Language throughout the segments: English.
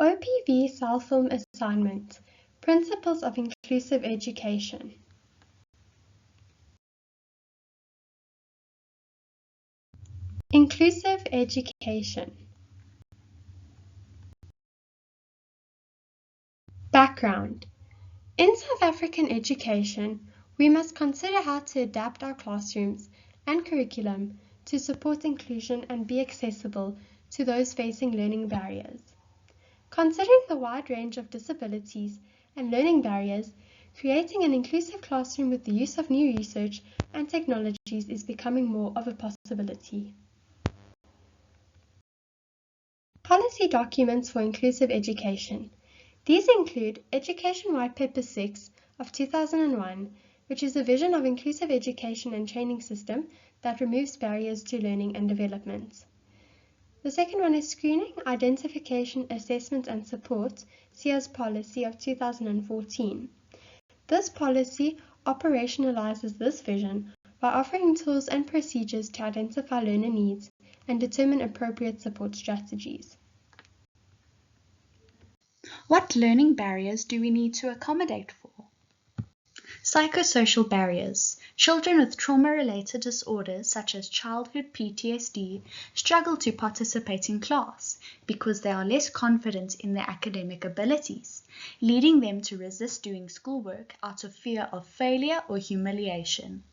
OPV Cell-Film Assignment, Principles of Inclusive Education. Inclusive education. Background. In South African education, we must consider how to adapt our classrooms and curriculum to support inclusion and be accessible to those facing learning barriers. Considering the wide range of disabilities and learning barriers, creating an inclusive classroom with the use of new research and technologies is becoming more of a possibility. Policy documents for inclusive education. These include Education White Paper 6 of 2001, which is a vision of inclusive education and training system that removes barriers to learning and development. The second one is Screening, Identification, Assessment and Support, SIA's policy of 2014. This policy operationalizes this vision by offering tools and procedures to identify learner needs and determine appropriate support strategies. What learning barriers do we need to accommodate for? Psychosocial barriers. Children with trauma-related disorders such as childhood PTSD struggle to participate in class because they are less confident in their academic abilities, leading them to resist doing schoolwork out of fear of failure or humiliation.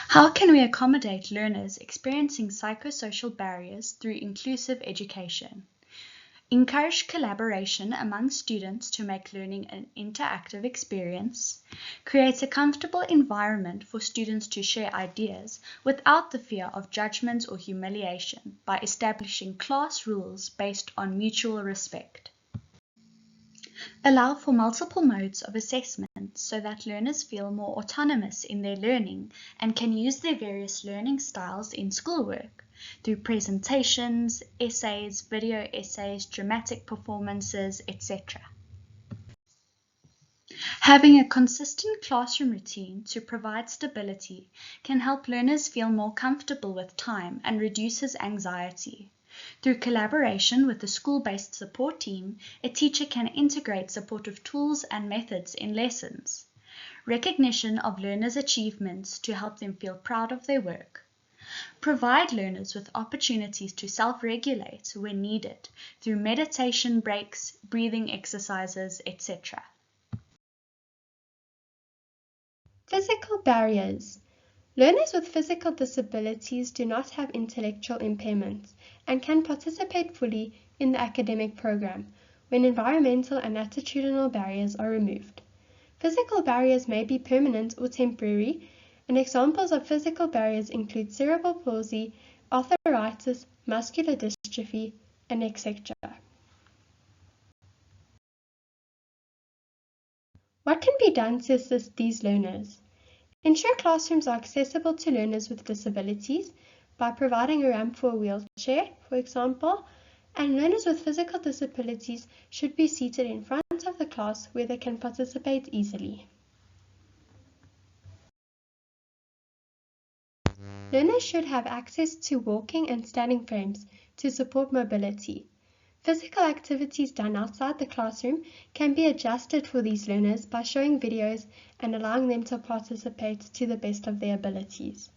How can we accommodate learners experiencing psychosocial barriers through inclusive education? Encourage collaboration among students to make learning an interactive experience. Create a comfortable environment for students to share ideas without the fear of judgment or humiliation by establishing class rules based on mutual respect. Allow for multiple modes of assessment so that learners feel more autonomous in their learning and can use their various learning styles in schoolwork through presentations, essays, video essays, dramatic performances, etc. Having a consistent classroom routine to provide stability can help learners feel more comfortable with time and reduces anxiety. Through collaboration with the school-based support team, a teacher can integrate supportive tools and methods in lessons. Recognition of learners' achievements to help them feel proud of their work. Provide learners with opportunities to self-regulate when needed through meditation breaks, breathing exercises, etc. Physical barriers. Learners with physical disabilities do not have intellectual impairments and can participate fully in the academic program when environmental and attitudinal barriers are removed. Physical barriers may be permanent or temporary, and examples of physical barriers include cerebral palsy, arthritis, muscular dystrophy, and etc. What can be done to assist these learners? Ensure classrooms are accessible to learners with disabilities by providing a ramp for a wheelchair, for example, and learners with physical disabilities should be seated in front of the class where they can participate easily. Learners should have access to walking and standing frames to support mobility. Physical activities done outside the classroom can be adjusted for these learners by showing videos and allowing them to participate to the best of their abilities.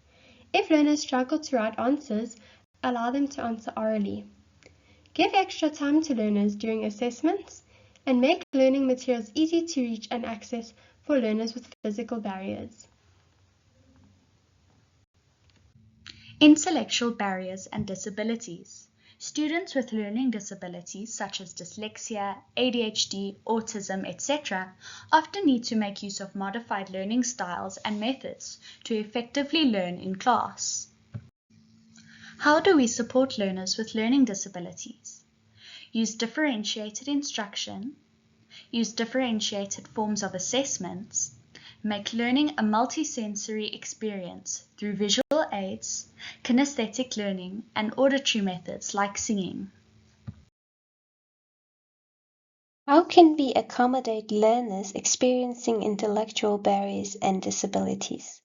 If learners struggle to write answers, allow them to answer orally. Give extra time to learners during assessments and make learning materials easy to reach and access for learners with physical barriers. Intellectual barriers and disabilities. Students with learning disabilities such as dyslexia, ADHD, autism, etc. often need to make use of modified learning styles and methods to effectively learn in class. How do we support learners with learning disabilities? Use differentiated instruction, use differentiated forms of assessments, make learning a multisensory experience through visual aids, kinesthetic learning, and auditory methods like singing. How can we accommodate learners experiencing intellectual barriers and disabilities?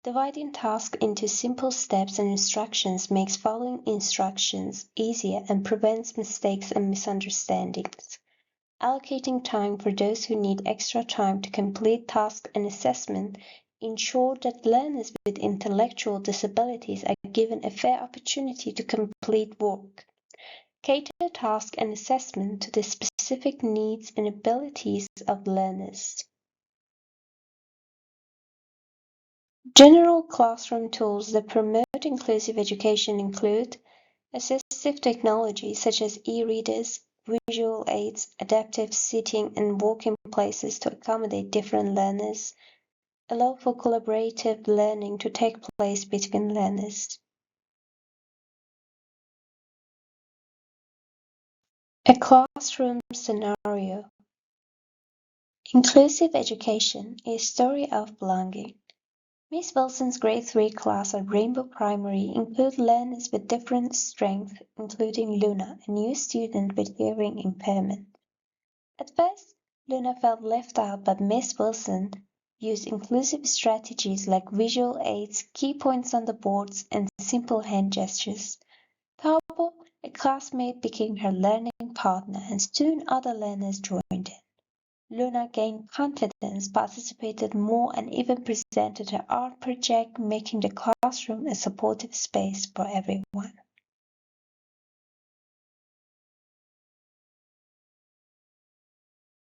Dividing tasks into simple steps and instructions makes following instructions easier and prevents mistakes and misunderstandings. Allocating time for those who need extra time to complete tasks and assessment ensure that learners with intellectual disabilities are given a fair opportunity to complete work. Cater task and assessment to the specific needs and abilities of learners. General classroom tools that promote inclusive education include assistive technology such as e-readers, visual aids, adaptive seating and walking places to accommodate different learners, allow for collaborative learning to take place between learners. A classroom scenario. Inclusive education is a story of belonging. Miss Wilson's grade 3 class at Rainbow Primary include learners with different strengths, including Luna, a new student with hearing impairment. At first, Luna felt left out, but Miss Wilson used inclusive strategies like visual aids, key points on the boards, and simple hand gestures. Tabo, a classmate, became her learning partner, and soon other learners joined in. Luna gained confidence, participated more, and even presented her art project, making the classroom a supportive space for everyone.